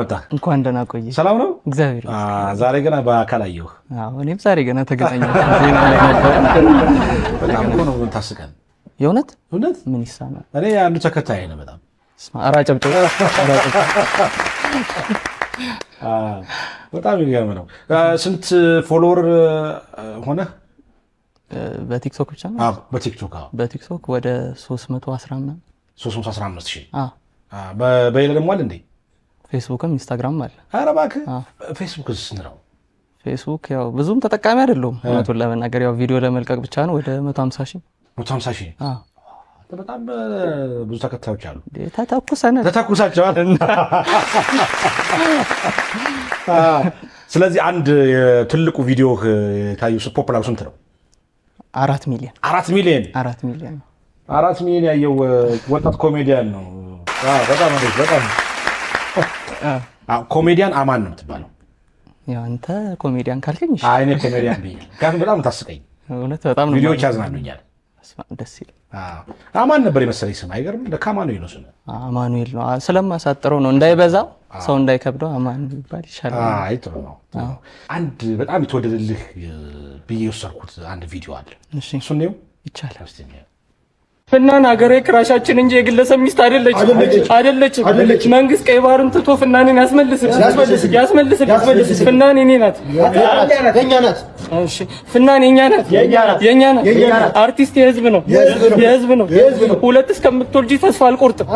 መጣ እንኳን ደህና ቆይ። ሰላም ነው እግዚአብሔር ዛሬ ገና በአካል አየሁ። አዎ እኔም ዛሬ ገና ተገናኘን። ዜና ላይ ነበር። በጣም እኮ ነው ታስቀን። የእውነት እውነት ምን ይሳናል? እኔ አንዱ ተከታይ ነኝ በጣም አራጨብጨብ በጣም ይገርም ነው። ስንት ፎሎወር ሆነ በቲክቶክ ብቻ ነው? አዎ በቲክቶክ በቲክቶክ ወደ 315 ሺህ በሌላ ደግሞ አለ እንዴ? ፌስቡክም ኢንስታግራምም አለ። ኧረ እባክህ ፌስቡክ ስንት ነው? ፌስቡክ ያው ብዙም ተጠቃሚ አይደለሁም እውነቱን ለመናገር ያው ቪዲዮ ለመልቀቅ ብቻ ነው። ወደ 150 ሺህ በጣም ብዙ ተከታዮች አሉ። ተተኩሳቸዋል። ስለዚህ አንድ ትልቁ ቪዲዮ የታየው ፖፑላር ስንት ነው? 4 ሚሊዮን 4 ሚሊዮን 4 ሚሊዮን ያየው ወጣት ኮሜዲያን ነው። በጣም አሪፍ በጣም ኮሜዲያን አማን ነው የምትባለው። ያው አንተ ኮሜዲያን ካልከኝ እሺ እኔ ኮሜዲያን ብዬ ካሁን በጣም ታስቀኝ እውነት በጣም ነው ቪዲዮዎች ያዝናኑኛል። ደስ ይላል። አማን ነበር የመሰለኝ ስም አይገርም? ለካማኑኤል ነው ስም። አማኑኤል ነው ስለማሳጥረው ነው እንዳይበዛ ሰው እንዳይከብደው አማን ይባል ይሻላል። አይ ጥሩ ነው። አንድ በጣም የተወደደልህ ብዬ ወሰድኩት አንድ ቪዲዮ አለ። እሺ እሱን ነው ይቻላል። ፍናን ሀገሬ ክራሻችን እንጂ የግለሰብ ሚስት አይደለችም። መንግስት ቀይ ባህርን ትቶ ፍናንን ያስመልስልኝ። ፍናን የኔ ናት፣ የኛ ናት። እሺ ፍናን የኛ ናት። አርቲስት የህዝብ ነው። ሁለት እስከምትወልጂ ተስፋ አልቆርጥም።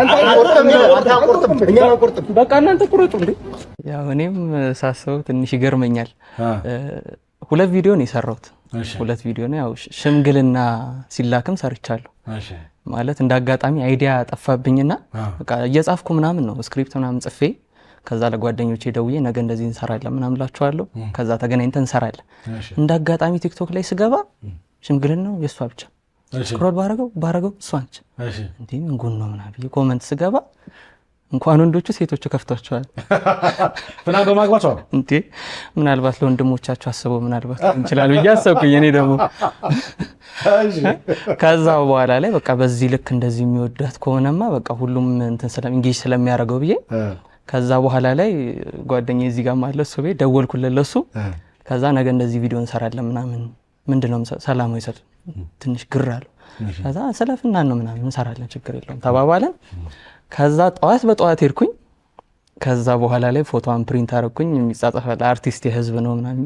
በቃ እናንተ ቁረጡ እንዴ። ያው እኔም ሳስበው ትንሽ ይገርመኛል። ሁለት ቪዲዮ ነው የሰራሁት። ሁለት ቪዲዮ ነው ያው ሽምግልና ሲላክም ሰርቻለሁ። ማለት እንዳጋጣሚ አይዲያ ጠፋብኝና በቃ እየጻፍኩ ምናምን ነው ስክሪፕት ምናምን ጽፌ ከዛ ለጓደኞቼ ደውዬ ነገ እንደዚህ እንሰራለን ምናምን እላቸዋለሁ። ከዛ ተገናኝተን እንሰራለን። እንዳጋጣሚ ቲክቶክ ላይ ስገባ ሽምግልናው የሷ ብቻ ስክሮል ባረገው እሷ ነች። እንዴ ምን ጉድ ነው ምናምን ብዬ ኮመንት ስገባ እንኳን ወንዶቹ ሴቶቹ ከፍቷቸዋል። ፍናን በማግባቷ እንዴ ምናልባት ለወንድሞቻቸው አስበው ምናልባት እንችላል ብዬ አሰብኩኝ። እኔ ደግሞ ከዛ በኋላ ላይ በቃ በዚህ ልክ እንደዚህ የሚወዳት ከሆነማ በቃ ሁሉም እንትን ኢንጌጅ ስለሚያደርገው ብዬ ከዛ በኋላ ላይ ጓደኛዬ እዚህ ጋር ማለት እሱ ቤት ደወልኩለት ለሱ። ከዛ ነገ እንደዚህ ቪዲዮ እንሰራለን ምናምን ምንድነው ሰላማዊ ሰልፍ ትንሽ ግር አለው። ከዛ ስለ ፍናን ነው ምናምን እንሰራለን ችግር የለውም ተባባለን። ከዛ ጠዋት ሄድኩኝ። ከዛ በኋላ ላይ ፎቶዋን ፕሪንት አደረኩኝ። የሚጻጻፈው አርቲስት የህዝብ ነው ምናምን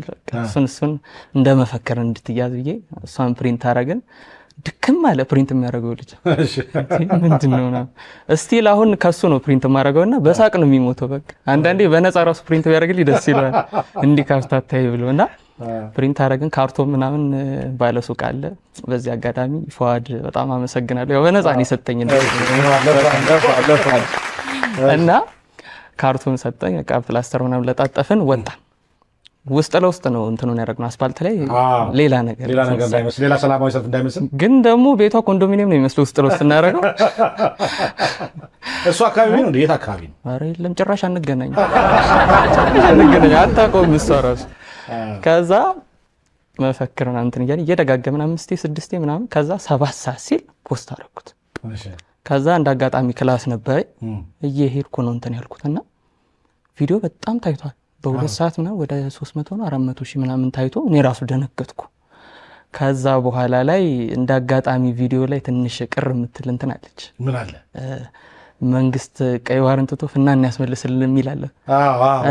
እሱን እንደመፈከር እንድትያዝ ብዬ እሷን ፕሪንት አደረግን። ድክም አለ ፕሪንት የሚያደርገው ልጅ ምንድነው ነው እስቲል አሁን ከሱ ነው ፕሪንት ማድረገውና በሳቅ ነው የሚሞተው። በቃ አንዳንዴ በነፃ ራሱ ፕሪንት ቢያደርግልኝ ደስ ይላል እንዲህ ካርታታይ ብሎና ፕሪንት አደረግን። ካርቶን ምናምን ባለሱቅ አለ። በዚህ አጋጣሚ ፏድ በጣም አመሰግናለሁ። ያው በነፃ ነው የሰጠኝ እና ካርቶን ሰጠኝ። በቃ ፕላስተር ምናምን ለጣጠፍን ወጣ። ውስጥ ለውስጥ ነው እንትኑን ያደረግነው አስፋልት ላይ ሌላ ነገር እንዳይመስል ሌላ ሰላማዊ ሰልፍ እንዳይመስል። ግን ደግሞ ቤቷ ኮንዶሚኒየም ነው የሚመስለው ውስጥ ለውስጥ እናደርገው። እሱ አካባቢ ነው እንዴ? የት አካባቢ ነው? ኧረ የለም ጭራሽ አንገናኝ አታውቀውም እሷ ራሱ። ከዛ መፈክርን እንትን እያለ እየደጋገምን 5 6 ምናምን ከዛ 7 ሰዓት ሲል ፖስት አደረኩት። ከዛ እንዳጋጣሚ ክላስ ነበር እየሄድኩ ነው እንትን ያልኩትና ቪዲዮ በጣም ታይቷል። በ2 ሰዓት ነው ወደ 300 ነው 400 ሺህ ምናምን ታይቶ እኔ ራሱ ደነገጥኩ። ከዛ በኋላ ላይ እንዳጋጣሚ ቪዲዮ ላይ ትንሽ ቅር የምትል እንትን አለች። ምን አለ? መንግስት ቀይ ባህርን ትቶ ፍናን ያስመልስልን የሚል አለ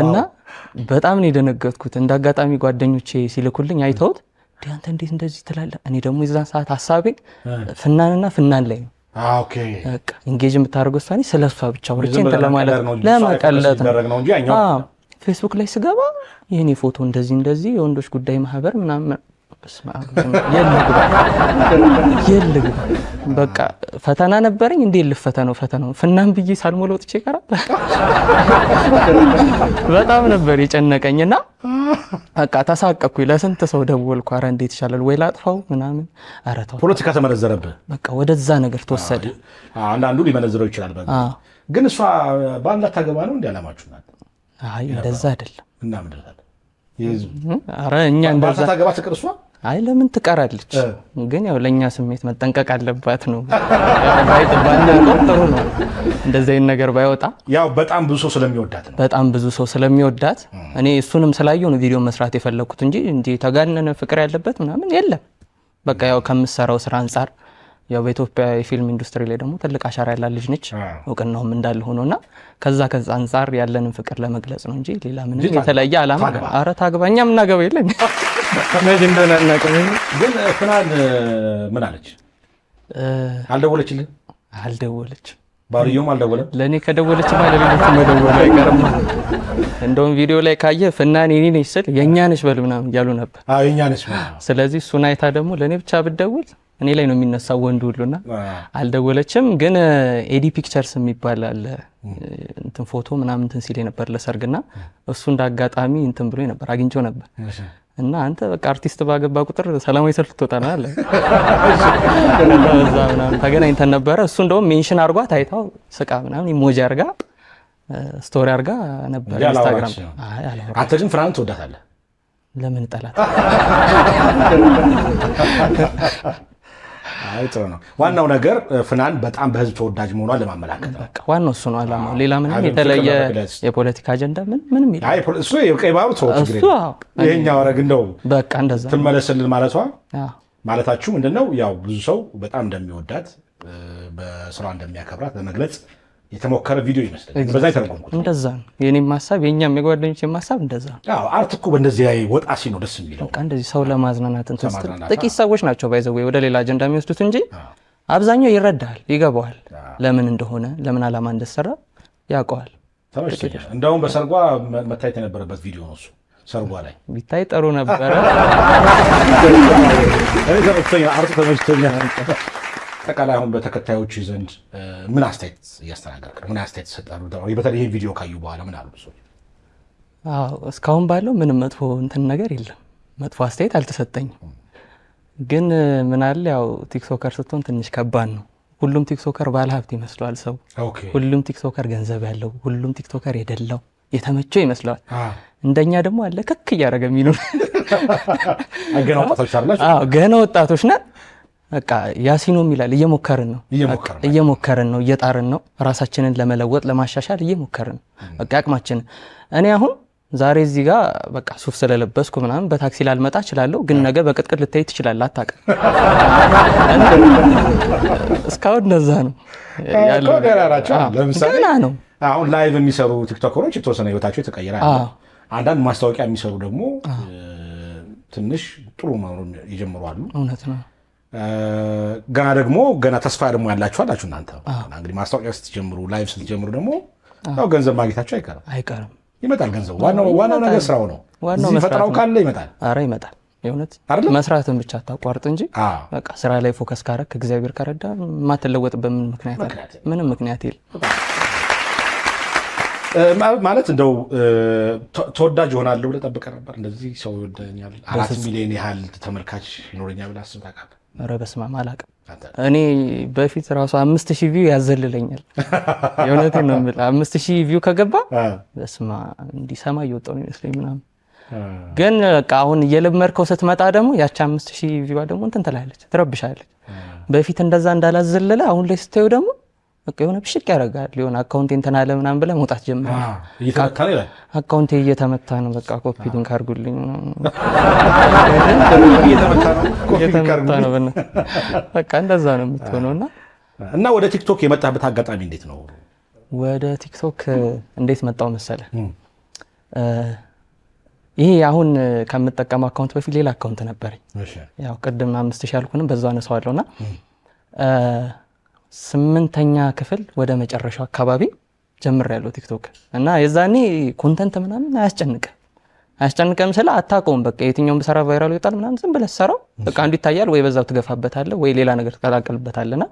እና በጣም ነው የደነገጥኩት። እንዳጋጣሚ ጓደኞቼ ሲልኩልኝ አይተውት አንተ እንዴት እንደዚህ ትላለህ? እኔ ደግሞ የዛን ሰዓት ሐሳቤ ፍናን ላይ ነው። ኦኬ በቃ ኢንጌጅ የምታደርገው እሷ ነኝ ስለሷ ብቻ ወርቼ እንትን ለማለት ለመቀለጥ ነው እንጂ ያኛው ፌስቡክ ላይ ስገባ የኔ ፎቶ እንደዚህ የወንዶች ጉዳይ ማህበር ምናምን የልግባ በቃ ፈተና ነበረኝ። እንዴ ልፈተነው ፍናን ብዬ ሳልሞላ ወጥቼ ቀረ። በጣም ነበር የጨነቀኝና በቃ ተሳቀኩኝ። ለስንት ሰው ደወልኩ። ኧረ እንዴት ይሻላል ወይ ላጥፋው ምናምን። ኧረ ተው ፖለቲካ ተመነዘረብህ። በቃ ወደዛ ነገር ተወሰደ። አንዳንዱ ሊመነዝረው ይችላል። ግን እሷ ባንዳ ታገባ ነው እንዴ አላማችሁ ናት? አይ እንደዛ አይደለም። እና ምንድነው? ኧረ እኛ እንደዛ ታገባ ትቅር እሷ አይ ለምን ትቀራለች? ግን ያው ለኛ ስሜት መጠንቀቅ አለባት ነው። ያው ባይተባና ጥሩ ነው እንደዚህ አይነት ነገር ባይወጣ። ያው በጣም ብዙ ሰው ስለሚወዳት ነው። በጣም ብዙ ሰው ስለሚወዳት እኔ እሱንም ስላየው ነው ቪዲዮ መስራት የፈለኩት እንጂ እንዴ ተጋነነ ፍቅር ያለበት ምናምን የለም። በቃ ያው ከምሰራው ስራ አንፃር ያው በኢትዮጵያ የፊልም ኢንዱስትሪ ላይ ደግሞ ትልቅ አሻራ ያላት ልጅ ነች። እውቅናውም እንዳለ ሆኖና ከዛ አንፃር ያለንን ፍቅር ለመግለጽ ነው እንጂ ሌላ ምንም የተለየ ዓላማ ኧረ ታግባኛም እናገባ የለኝ ነጅ እንደናናቀ። ግን ፍናን ምን አለች? አልደወለችልኝ? አልደወለችም። ባልየውም አልደወለም? ለኔ ከደወለች ባለቤት መደወል አይቀርም። እንደውም ቪዲዮ ላይ ካየ ፍናን የኔ ነች ስል የኛ ነች በል ምናምን እያሉ ነበር። አዎ የኛ ነች። ስለዚህ እሱን አይታ ደግሞ ለኔ ብቻ ብትደውል እኔ ላይ ነው የሚነሳው ወንድ ሁሉና አልደወለችም። ግን ኤዲ ፒክቸርስ የሚባል አለ እንትን ፎቶ ምናምን እንትን ሲል ነበር ለሰርግና እሱ እንዳጋጣሚ እንትን ብሎ ነበር አግኝቼው ነበር። እና አንተ በቃ አርቲስት ባገባ ቁጥር ሰላማዊ ሰልፍ ትወጣና አለ እዛ ምናምን ተገናኝተን ነበረ። እሱ እንደውም ሜንሽን አርጓት አይታው ስቃ ምናምን ኢሞጂ አርጋ ስቶሪ አርጋ ነበር ኢንስታግራም። አንተ ግን ፍራን ትወዳታለህ? ለምን ጠላት? አይ ጥሩ ነው። ዋናው ነገር ፍናን በጣም በህዝብ ተወዳጅ መሆኗን ለማመላከት ነው። በቃ ዋናው እሱ ነው ዓላማው። ሌላ ምንም የተለየ የፖለቲካ አጀንዳ ምንም የለም። አይ እሱ የቀይ ባህሩ ሰው ችግር የለም። ይሄኛው አረግ እንደው በቃ እንደዛ ትመለስልን ማለቷ ማለታችሁ ምንድነው? ያው ብዙ ሰው በጣም እንደሚወዳት በስራ እንደሚያከብራት ለመግለጽ የተሞከረ ቪዲዮ ይመስላል። በዛ ይተረጎምኩት እንደዛ ነው። የኔም ሐሳብ የኛም የጓደኞቼም ሐሳብ እንደዛ ነው። አዎ አርት እኮ በእንደዚህ ላይ ወጣ ሲል ነው ደስ የሚለው። በቃ እንደዚህ ሰው ለማዝናናት እንትን ጥቂት ሰዎች ናቸው ባይዘው ወደ ሌላ አጀንዳ የሚወስዱት እንጂ አብዛኛው ይረዳል፣ ይገባዋል፣ ለምን እንደሆነ ለምን ዓላማ እንደሰራ ያውቀዋል። ተመችቶኛል። እንደውም በሰርጓ መታየት የነበረበት ቪዲዮ ነው እሱ። ሰርጓ ላይ ቢታይ ጥሩ ነበረ። አርቱ ተመችቶኛል። አጠቃላይ አሁን በተከታዮች ዘንድ ምን አስተያየት እያስተናገርክ ነው? ምን አስተያየት ተሰጣሉ? በተለይ ይሄን ቪዲዮ ካዩ በኋላ ምን አሉ ሰዎች? እስካሁን ባለው ምንም መጥፎ እንትን ነገር የለም። መጥፎ አስተያየት አልተሰጠኝም። ግን ምን አለ ያው ቲክቶከር ስትሆን ትንሽ ከባድ ነው። ሁሉም ቲክቶከር ባለ ሀብት ይመስለዋል ሰው። ሁሉም ቲክቶከር ገንዘብ ያለው፣ ሁሉም ቲክቶከር የደላው የተመቸው ይመስለዋል። እንደኛ ደግሞ አለ ከክ እያደረገ የሚሉን ገና ወጣቶች ነን። በቃ ያሲኖም ይላል እየሞከርን ነው እየጣርን ነው ራሳችንን ለመለወጥ ለማሻሻል እየሞከርን ነው በቃ አቅማችን። እኔ አሁን ዛሬ እዚህ ጋር በቃ ሱፍ ስለለበስኩ ምናምን በታክሲ ላልመጣ እችላለሁ፣ ግን ነገ በቅጥቅጥ ልታይ ትችላለህ አታውቅም። እስካሁን እንደዛ ነው ያለው። ለምሳሌ ነው አሁን ላይቭ የሚሰሩ ቲክቶከሮች የተወሰነ ህይወታቸው የተቀየረ አለ። አንዳንድ ማስታወቂያ የሚሰሩ ደግሞ ትንሽ ጥሩ መሆኑን ይጀምራሉ። እውነት ነው። ገና ተስፋ ደግሞ ያላችሁ አላችሁ እናንተ። እንግዲህ ማስታወቂያ ስትጀምሩ ላይቭ ስትጀምሩ ደግሞ ያው ገንዘብ ማግኘታችሁ አይቀርም። ይመጣል ገንዘብ። ዋናው ነገር ስራው ነው። እዚህ ፈጠራው ካለ ይመጣል። ኧረ ይመጣል። የእውነት መስራትን ብቻ አታቋርጥ እንጂ በቃ ስራ ላይ ፎከስ ካረክ እግዚአብሔር ከረዳ የማትለወጥበት ምንም ምክንያት የለም። ማለት እንደው ተወዳጅ ሆናለሁ ብለህ ጠብቀህ ነበር? እንደዚህ ሰው ይወደኛል 4 ሚሊዮን ያህል ተመልካች ይኖረኛል ብለህ አስበህ ታውቃለህ? ኧረ በስመ አብ አላውቅም። እኔ በፊት ራሱ 5000 ቪው ያዘልለኛል። የእውነቴን ነው የምልህ 5000 ቪው ከገባ በስመ አብ እንዲሰማ እየወጣሁ ነው ይመስለኝ ምናምን። ግን በቃ አሁን እየለመድከው ስትመጣ ደግሞ ያቺ 5000 ቪው ደግሞ እንትን ትላለች፣ ትረብሻለች። በፊት እንደዛ እንዳላዘለለ አሁን ላይ ስታዩ ደግሞ በቃ የሆነ ብሽቅ ያደርጋል። የሆነ አካውንቴ እንትን አለ ምናምን ብለህ መውጣት ጀምራል። አካውንቴ እየተመታ ነው በቃ ኮፒ ሊንክ አድርጉልኝ እየተመታ ነው በቃ እንደዛ ነው የምትሆነውና እና ወደ ቲክቶክ የመጣበት አጋጣሚ እንዴት ነው? ወደ ቲክቶክ እንዴት መጣው መሰለህ? ይሄ አሁን ከምጠቀመው አካውንት በፊት ሌላ አካውንት ነበረኝ። ያው ቅድም 5000 ያልኩንም በዛው አነሳዋለሁና 8ኛ ክፍል ወደ መጨረሻው አካባቢ ጀምሬያለሁ ቲክቶክ እና የዛኔ ኮንተንት ምናምን አያስጨንቅም ስለ አታውቀውም። በቃ የትኛውም በሰራ ቫይራል ይወጣል ምናምን ዝም ብለህ ሰራው በቃ አንዱ ይታያል ወይ በዛው ትገፋበታለህ ወይ ሌላ ነገር ትቀላቀልበታልና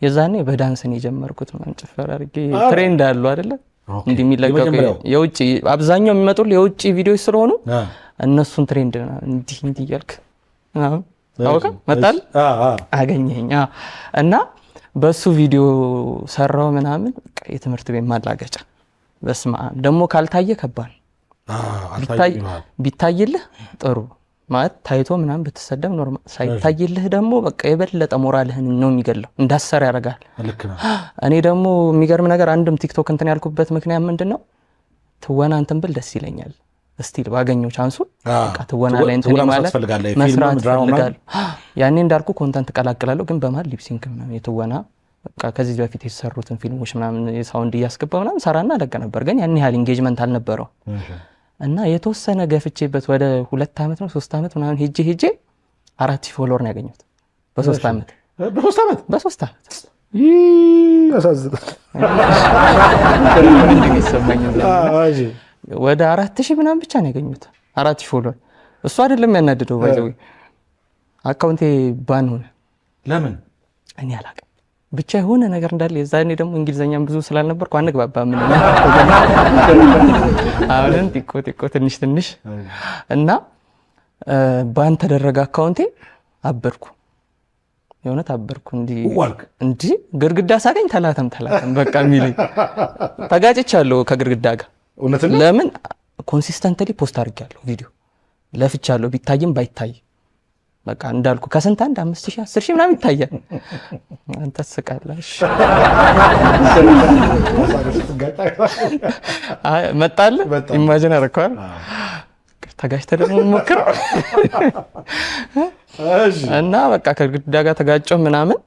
የዛኔ በዳንስ ነው የጀመርኩት። ምናምን ጭፈራ አድርጌ ትሬንድ አሉ አይደለ እንዲህ የሚለቀቁ የውጪ አብዛኛው የሚመጡት የውጪ ቪዲዮዎች ስለሆኑ እነሱን ትሬንድ እንዲህ እያልክ አውቃ መጣል አገኘኝ እና በሱ ቪዲዮ ሰራው ምናምን በቃ የትምህርት ቤት ማላገጫ። በስመ አብ ደግሞ ካልታየ ከባድ ቢታይልህ ጥሩ ማለት ታይቶ ምናምን ብትሰደብ ኖርማል ሳይታይልህ ደግሞ በቃ የበለጠ ሞራልህን ነው የሚገለው እንዳሰር ያደርጋል ልክ ነው እኔ ደግሞ የሚገርም ነገር አንድም ቲክቶክ እንትን ያልኩበት ምክንያት ምንድነው ትወና እንትን ብል ደስ ይለኛል ስቲል ባገኘው ቻንሱ በቃ ትወና ላይ እንትን ማለት መስራት ፈልጋለሁ ያኔ እንዳልኩ ኮንተንት ቀላቅላለሁ ግን በመሃል ሊፕሲንክ ምናምን የትወና በቃ ከዚህ በፊት የተሰሩትን ፊልሞች ምናምን የሳውንድ እያስገባ ምናምን ሰራና ለቀ ነበር ግን ያን ያህል ኢንጌጅመንት አልነበረው እና የተወሰነ ገፍቼበት ወደ 2 አመት ነው 3 አመት ምናምን ሄጄ 4000 ፎሎወር ነው ያገኘሁት በ3 አመት በ3 አመት ያሳዝናል ወደ 4000 ምናምን ብቻ ነው ያገኘሁት 4000 ፎሎወር እሱ አይደለም ያናደደው ባይዘው አካውንቴ ባን ሆነ ለምን እኔ አላውቅም ብቻ የሆነ ነገር እንዳለ የዛኔ ደግሞ እንግሊዘኛም ብዙ ስላልነበርኩ አንግባባ ምን አሁን ቲኮ ትንሽ እና ባን ተደረገ አካውንቴ አበርኩ የሆነት አበርኩ እንዲ ግርግዳ ሳገኝ ተላተም በቃ ሚሊ ተጋጭቻለሁ ከግርግዳ ጋር ለምን ኮንሲስተንትሊ ፖስት አድርጌያለሁ ቪዲዮ ለፍቻለሁ ቢታይም ባይታይ በቃ እንዳልኩ ከስንት አንድ 5000 10000 ምናምን ይታያል አንተ ተስቃላሽ አይ መጣል ኢማጂን አረከዋል ተጋጭተ ደግሞ ሞክር እና በቃ ከግድግዳ ጋር ተጋጨው ምናምን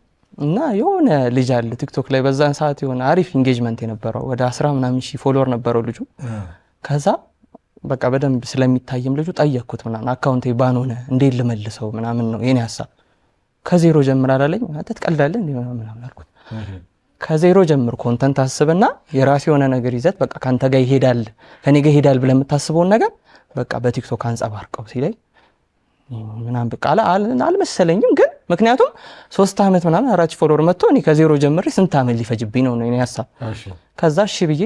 እና የሆነ ልጅ አለ ቲክቶክ ላይ በዛን ሰዓት የሆነ አሪፍ ኢንጌጅመንት የነበረው ወደ 10 ምናምን ሺህ ፎሎወር ነበረው ልጁ ከዛ በቃ በደንብ ስለሚታየም ልጁ ጠየቅኩት ምናምን አካውንቴ ባን ሆነ እንዴት ልመልሰው ምናምን ነው የኔ ሐሳብ ከዜሮ ጀምር አላለኝ አንተ ትቀልዳለህ እንዴ ምናምን አልኩት ከዜሮ ጀምር ኮንተንት አስብና የራስ የሆነ ነገር ይዘት በቃ ካንተ ጋር ይሄዳል ከኔ ጋር ይሄዳል ብለህ የምታስበው ነገር በቃ በቲክቶክ አንጸባርቀው ሲለኝ ምናምን በቃ አልመሰለኝም ግን ምክንያቱም 3 አመት ምናምን 4000 ፎሎወር መጥቶ እኔ ከዜሮ ጀምሬ ስንት አመት ሊፈጅብኝ ነው የኔ ሐሳብ ከዛ እሺ ብዬ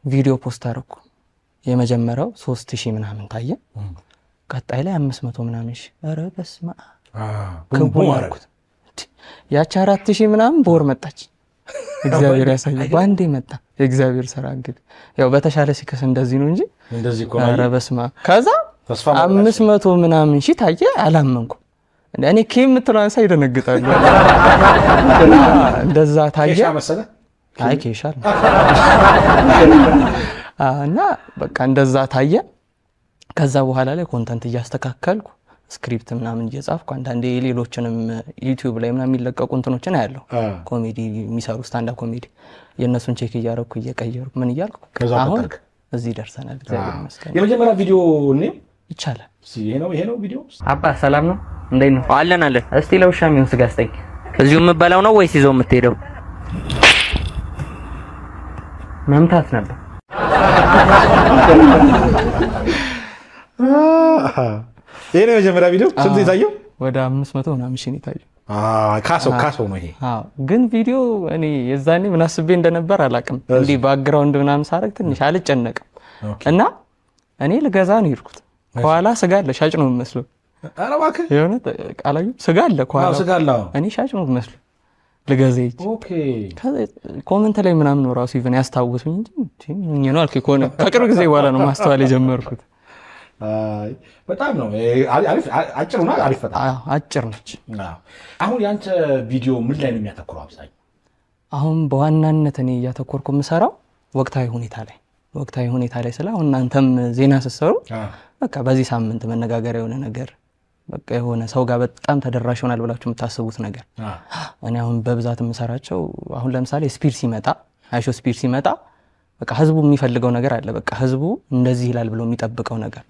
ቪዲዮ ፖስት አደረኩ የመጀመሪያው 3000 ምናምን ታየ ቀጣይ ላይ 500 ምናምን ሺ ኧረ በስመ አብ ከቦርኩት ያቺ 4000 ምናምን ቦር መጣች እግዚአብሔር ያሳየው ባንዴ መጣ እግዚአብሔር ሰራ እንግዲህ ያው በተሻለ ሲከስ እንደዚህ ነው እንጂ እንደዚህ ቆማ ኧረ በስመ አብ ከዛ 500 ምናምን ሺ ታየ አላመንኩ እኔ ኬም ትራን ሳይደነግጣሉ እንደዛ ታየ ኬሻ መሰለ አይ ኬሻል እና በቃ እንደዛ ታየ ከዛ በኋላ ላይ ኮንተንት እያስተካከልኩ ስክሪፕት ምናምን እየጻፍኩ አንዳንዴ ሌሎችንም ዩቲዩብ ላይ ምናምን የሚለቀቁ እንትኖችን አያለሁ ኮሜዲ የሚሰሩ ስታንዳፕ ኮሜዲ የነሱን ቼክ እያደረኩ እየቀየርኩ ምን እያልኩ አሁን እዚህ ደርሰናል እግዚአብሔር ይመስገን የመጀመሪያ ቪዲዮ ነው ይቻላል ይሄ ነው ቪዲዮ አባ ሰላም ነው እንዴት ነው አለን እስቲ ለውሻ የሚሆን ስጋ ስጠኝ እዚሁ የምበላው ነው ወይስ ይዘው የምትሄደው መምታት ነበር ይሄ ነው የመጀመሪያ ቪዲዮ ስንት ይታየው ወደ 500 ምናምን ሺህ ይታየው ካሶ ነው ይሄ ግን ቪዲዮ እኔ የዛኔ ምን አስቤ እንደነበር አላውቅም እንዴ ባክግራውንድ ምናምን ሳረግ ትንሽ አልጨነቅም እና እኔ ልገዛ ነው ይርኩት ከኋላ ስጋ አለ ሻጭ ነው መስለው አረባከ የሆነ ቃላዩ ስጋ አለ ከኋላ ስጋ አለ እኔ ሻጭ ነው መስለው ለጋዜይ ኦኬ ኮሜንት ላይ ምናምን ነው ራሱ ኢቭን ያስታውሱኝ እንጂ ምን ነው አልከ ኮነ ከቅርብ ጊዜ በኋላ ነው ማስተዋል የጀመርኩት በጣም ነው አጭር ነው አሪፍ ፈታ አጭር ነች አሁን ያንተ ቪዲዮ ምን ላይ ነው የሚያተኩረው አብዛኛው አሁን በዋናነት እኔ ያተኮርኩ የምሰራው ወቅታዊ ሁኔታ ላይ ስለ አሁን እናንተም ዜና ስትሰሩ በቃ በዚህ ሳምንት መነጋገር የሆነ ነገር በቃ የሆነ ሰው ጋር በጣም ተደራሽ ይሆናል ብላችሁ የምታስቡት ነገር እኔ አሁን በብዛት የምሰራቸው አሁን ለምሳሌ ስፒድ ሲመጣ አይሾ ስፒድ ሲመጣ በቃ ህዝቡ የሚፈልገው ነገር አለ በቃ ህዝቡ እንደዚህ ይላል ብሎ የሚጠብቀው ነገር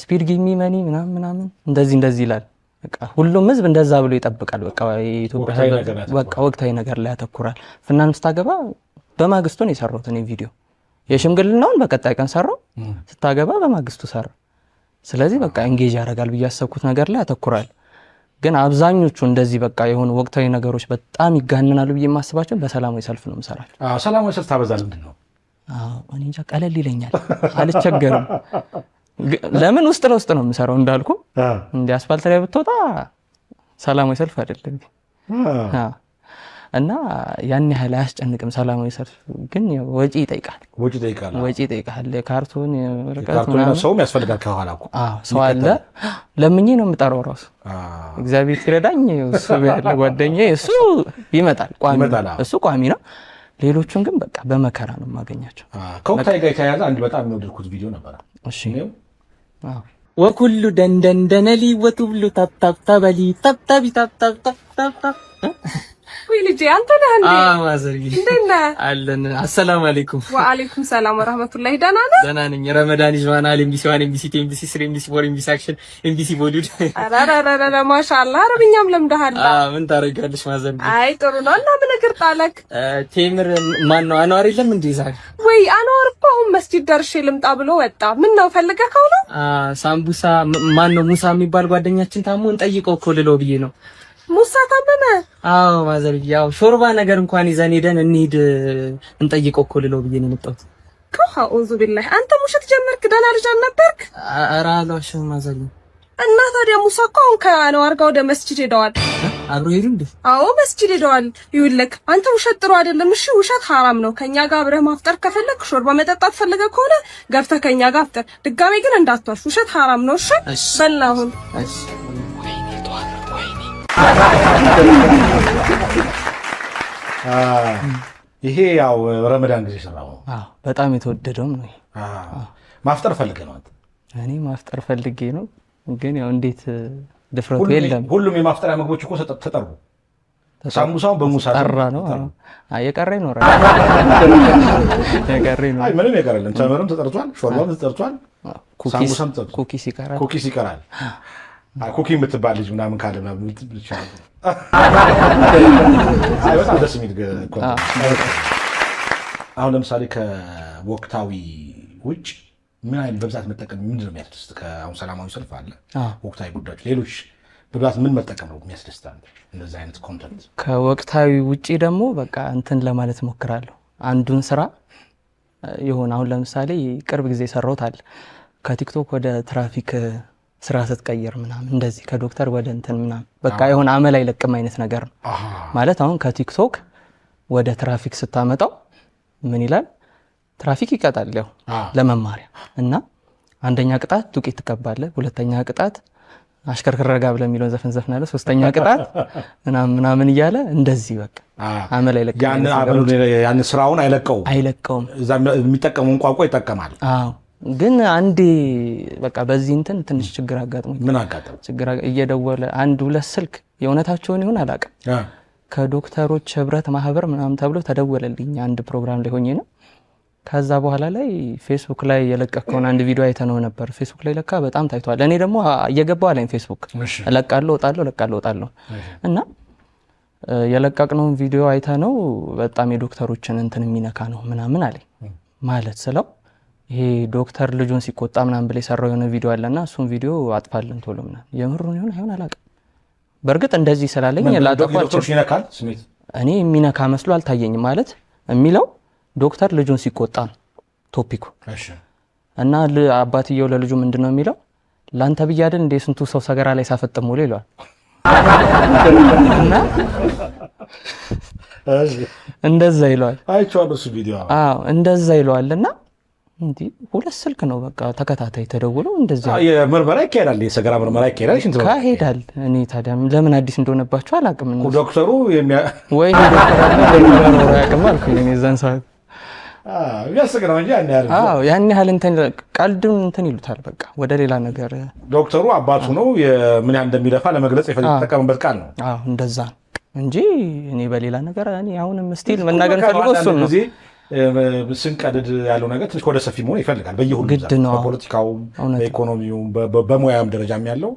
ስፒድ ጊቭ ሚ መኒ ምናምን እንደዚህ ይላል በቃ ሁሉም ህዝብ እንደዛ ብሎ ይጠብቃል በቃ የኢትዮጵያ ህዝብ በቃ ወቅታዊ ነገር ላይ ያተኩራል ፍናን ስታገባ በማግስቱ ነው የሰራሁት እኔ ቪዲዮ የሽምግልናውን በቀጣይ ቀን ሰራው ስታገባ በማግስቱ ሰራ ስለዚህ በቃ ኤንጌጅ ያደርጋል ብዬ ያሰብኩት ነገር ላይ ያተኩራል ግን አብዛኞቹ እንደዚህ በቃ የሆኑ ወቅታዊ ነገሮች በጣም ይጋነናሉ ብዬ የማስባቸው በሰላማዊ ሰልፍ ነው የምሰራቸው ሰላማዊ ሰልፍ ታበዛል ምንድነው እኔ እንጃ ቀለል ይለኛል አልቸገርም ለምን ውስጥ ለውስጥ ነው የምሰራው እንዳልኩ እንደ አስፋልት ላይ ብትወጣ ሰላማዊ ሰልፍ አይደለም እና ያን ያህል አያስጨንቅም ሰላማዊ ሰልፍ ግን ወጪ ይጠይቃል ካርቶን ወረቀት ምናምን ሰውም ያስፈልጋል ከኋላ እኮ ሰው አለ ለምኜ ነው የምጠራው ራሱ እግዚአብሔር ሲረዳኝ እሱ ያለ ጓደኛዬ እሱ ይመጣል ቋሚ ነው ሌሎቹን ግን በቃ በመከራ ነው ማገኛቸው ከወቅታዊ ጋር የተያያዘ አንድ በጣም የወደድኩት ቪዲዮ ነበር እሺ ወኩሉ ደንደንደነሊ ወቱብሉ ታብታብታበሊ ታብታቢ ታብታብታብታ ወይ ልጅ አንተ ነህ እንዴ? ማዘርዬ እንደና አለን። አሰላሙ አለይኩም። ወአለይኩም ሰላም ወራህመቱላሂ። ደህና ነህ? ደህና ነኝ። ረመዳን ይዟናል። ኤምቢሲ 1 ኤምቢሲ 2 ኤምቢሲ 3 ኤምቢሲ 4 ኤምቢሲ አክሽን ኤምቢሲ ቦሊውድ አራራራራ ማሻአላህ አረብኛም ለምደሃል። ምን ታረጋለሽ ማዘርዬ? አይ ጥሩ ነው። እና ምን እግር ጣለክ? ቴምር ማን ነው? አንዋር የለም እንዴ ዛሬ? ወይ አንዋር እኮ አሁን መስጂድ ደርሼ ልምጣ ብሎ ወጣ። ምን ነው ፈልገከው ነው? ሳምቡሳ ማን ነው? ሙሳ የሚባል ጓደኛችን ታሞ እንጠይቀው እኮ ልለው ብዬ ነው። ሙሳ ታመመ? አዎ ማዘርዬ፣ ያው ሾርባ ነገር እንኳን ይዘን ሄደን እንሂድ እንጠይቀው እኮ ልለው ብዬ ነው የመጣሁት። አዑዙ ቢላህ አንተ ሙሽት ጀመርክ? ደህና ልጅ አልነበርክ? ኧረ አልዋሽም ማዘርዬ። እና ታዲያ ሙሳ እኮ አሁን ከአንዋር ጋር ወደ መስጂድ ሄደዋል። አብሮ ሄዱ እንዴ? አዎ መስጂድ ሄደዋል። ይኸውልህ አንተ ውሸት ጥሩ አይደለም። እሺ ውሸት ሐራም ነው። ከኛ ጋር አብረህ ማፍጠር ከፈለክ ሾርባ መጠጣት ፈልገህ ከሆነ ገብተህ ከኛ ጋር አፍጠር። ድጋሜ ግን እንዳትዋሽ፣ ውሸት ሐራም ነው። እሺ በልና አሁን እሺ ይሄ ያው ረመዳን ጊዜ ሰራው በጣም የተወደደው ነው። ማፍጠር ፈልገህ ነው? እኔ ማፍጠር ፈልጌ ነው፣ ግን ያው እንዴት ድፍረቱ የለም። ሁሉም የማፍጠሪያ ምግቦች እኮ ተጠሩ። ሳምቡሳው በሙሳ ተጠራ ነው። የቀረ ይኖራል። አይ ምንም የቀረልን ተመረም ተጠርቷል፣ ሾርባም ተጠርቷል፣ ሳምቡሳም ተጠርቷል፣ ኩኪስ ይቀራል። ኩኪ የምትባል ልጅ ምናምን ካለ ምናምን ይችላል። አይ በጣም ደስ የሚል አሁን ለምሳሌ ከወቅታዊ ውጭ ምን አይነት በብዛት መጠቀም ምንድን ነው የሚያስደስት? ከአሁን ሰላማዊ ሰልፍ አለ፣ ወቅታዊ ጉዳዮች፣ ሌሎች በብዛት ምን መጠቀም ነው የሚያስደስት? እንደዚህ አይነት ኮንተንት ከወቅታዊ ውጪ ደግሞ በቃ እንትን ለማለት ሞክራለሁ። አንዱን ስራ ይሆን አሁን ለምሳሌ ቅርብ ጊዜ ሰራሁት አለ ከቲክቶክ ወደ ትራፊክ ስራ ስትቀየር ምናምን እንደዚህ ከዶክተር ወደ እንትን ምናምን በቃ የሆነ አመል አይለቅም አይነት ነገር ነው ማለት። አሁን ከቲክቶክ ወደ ትራፊክ ስታመጣው ምን ይላል? ትራፊክ ይቀጣል ያው ለመማሪያ እና አንደኛ ቅጣት ዱቄት ትቀባለህ፣ ሁለተኛ ቅጣት አሽከርክር ረጋ ብለህ የሚለውን ዘፈን ዘፍናለህ፣ ሶስተኛ ቅጣት ምናምን እያለ እንደዚህ በቃ አመል አይለቅም። ያን ስራውን አይለቀውም። እዛ የሚጠቀመውን ቋንቋ ይጠቀማል። አዎ ግን አንዴ በቃ በዚህ እንትን ትንሽ ችግር አጋጥሞኝ። ምን አጋጠመ? ችግር እየደወለ አንድ ሁለት ስልክ የእውነታቸውን ይሁን አላውቅም ከዶክተሮች ህብረት ማህበር ምናምን ተብሎ ተደወለልኝ። አንድ ፕሮግራም ላይ ሆኜ ነው። ከዛ በኋላ ላይ ፌስቡክ ላይ የለቀቀውን አንድ ቪዲዮ አይተነው ነበር። ፌስቡክ ላይ ለካ በጣም ታይቷል። እኔ ደግሞ እየገባው አለኝ ፌስቡክ እለቃለሁ እወጣለሁ እና የለቀቅነውን ቪዲዮ አይተነው በጣም የዶክተሮችን እንትን የሚነካ ነው ምናምን አለኝ። ማለት ስለው ይሄ ዶክተር ልጁን ሲቆጣ ምናምን ብለ ሰራው የሆነ ቪዲዮ አለና እሱን ቪዲዮ አጥፋልን ቶሎ ምናምን የምሩን ይሁን አይሁን አላውቅም። በርግጥ እንደዚህ ስላለኝ ላጠፋቸው ይነካል ስሜት እኔ የሚነካ መስሎ አልታየኝም። ማለት የሚለው ዶክተር ልጁን ሲቆጣ ነው ቶፒኩ። እሺ እና አባትየው ለልጁ ምንድነው የሚለው? ላንተ ብዬ አይደል እንደ ስንቱ ሰው ሰገራ ላይ ሳፈጥም ሙሉ ይሏል። እና እንደዛ ይሏል። አይቼዋለሁ እሱ ቪዲዮ። አዎ እንደዛ ይሏልና እንዴ ሁለት ስልክ ነው በቃ ተከታታይ ተደውለው እንደዛ የምርመራ ይካሄዳል፣ የሰገራ ምርመራ ይካሄዳል። ሽንት ነው ካሄዳል። እኔ ታዲያ ለምን አዲስ እንደሆነባቸው አላውቅም። ዶክተሩ ወይ ዶክተር ነው ያቀም አልኩኝ እኔ ዘን ሰዓት ያስገረመ እንጂ ያን ያህል እንትን ቀልዱን እንትን ይሉታል በቃ ወደ ሌላ ነገር። ዶክተሩ አባቱ ነው ምን ያህል እንደሚለፋ ለመግለጽ የተጠቀመበት ቃል ነው። አዎ እንደዛ እንጂ እኔ በሌላ ነገር እኔ አሁንም ስቲል መናገር ፈልጎ እሱ ነው። ስንቀድድ ያለው ነገር ትንሽ ወደ ሰፊ መሆን ይፈልጋል። በየሁሉም በፖለቲካው፣ በኢኮኖሚው፣ በሙያም ደረጃም ያለው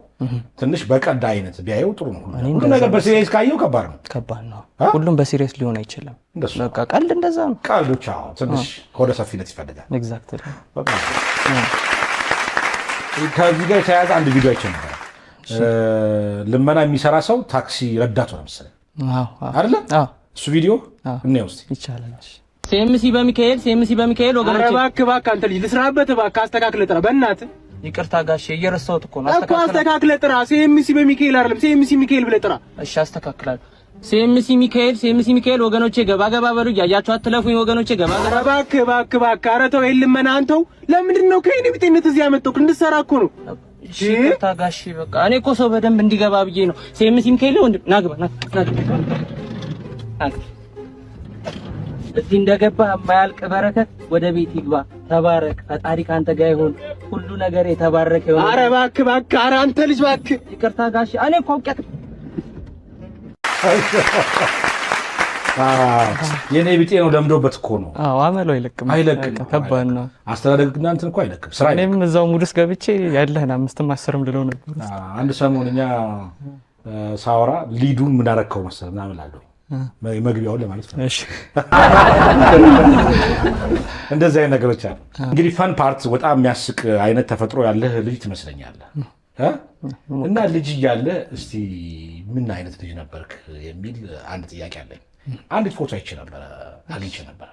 ትንሽ በቀዳ አይነት ቢያየው ጥሩ ነው። ሁሉ ነገር በሲሪየስ ካየው ከባድ ነው። ሁሉም በሲሪየስ ሊሆን አይችልም። በቃ ቀልድ እንደዛ ነው። ቀልዶች ትንሽ ወደ ሰፊነት ይፈልጋል። ኤግዛክትሊ። ከዚህ ጋር የተያያዘ አንድ ቪዲዮ አይቼ ነበር። ልመና የሚሰራ ሰው ታክሲ ረዳት ሆነ መሰለኝ አይደለ? እሱ ቪዲዮ እንየው እስቲ። ይቻላል። ሲኤምሲ በሚካኤል ወገኖቼ፣ እባክህ አንተ ልጅ ልስራበት፣ እባክህ አስተካክለህ ጥራ። በእናትህ ይቅርታ ጋሼ እየረሳሁት እኮ ነው። አስተካክለህ ጥራ። ሲኤምሲ በሚካኤል አይደለም ሲኤምሲ ሚካኤል ብለህ ጥራ። እሺ አስተካክላለሁ። ሲኤምሲ ሚካኤል ወገኖቼ ገባ በሉ ያያችሁ አትለፉኝ ወገኖቼ ገባ እባክህ ኧረ ተው የልመና አንተው ለምንድን ነው ከእኔ ቤትነት እዚህ ያመጣው እንድሰራ እኮ ነው እሺ ታጋሺ በቃ እኔ እኮ ሰው በደንብ እንዲገባ ብዬ ነው ሲኤምሲ ሚካኤል ወንድም ናግባ እዚህ እንደገባ የማያልቅ በረከት ወደ ቤት ይግባ ተባረክ ፈጣሪ ካንተ ጋር ይሁን ሁሉ ነገር የተባረከ ይሁን ኧረ እባክህ ኧረ አንተ ልጅ እባክህ ይቅርታ ጋሺ እኔ እኮ አውቄያት የኔ ቢጤ ነው ለምዶበት እኮ ነው አመሉ አይለቅም ከባድ ነው አስተዳደግ እናንተን እኮ አይለቅም ስራ እኔም እዛው ሙድስ ገብቼ ያለህና 5-10 ልለው ነበር አንድ ሰሞንኛ ሳወራ ሊዱን ምን አረከው መሰለህ ምናምን አለው መግቢያውን ለማለት ነው እሺ እንደዚህ አይነት ነገሮች አሉ እንግዲህ ፈን ፓርት በጣም የሚያስቅ አይነት ተፈጥሮ ያለህ ልጅ ትመስለኛለህ እና ልጅ እያለ እስቲ ምን አይነት ልጅ ነበርክ የሚል አንድ ጥያቄ አለኝ አንድ ፎቶ አይቼ ነበር አግኝቼ ነበር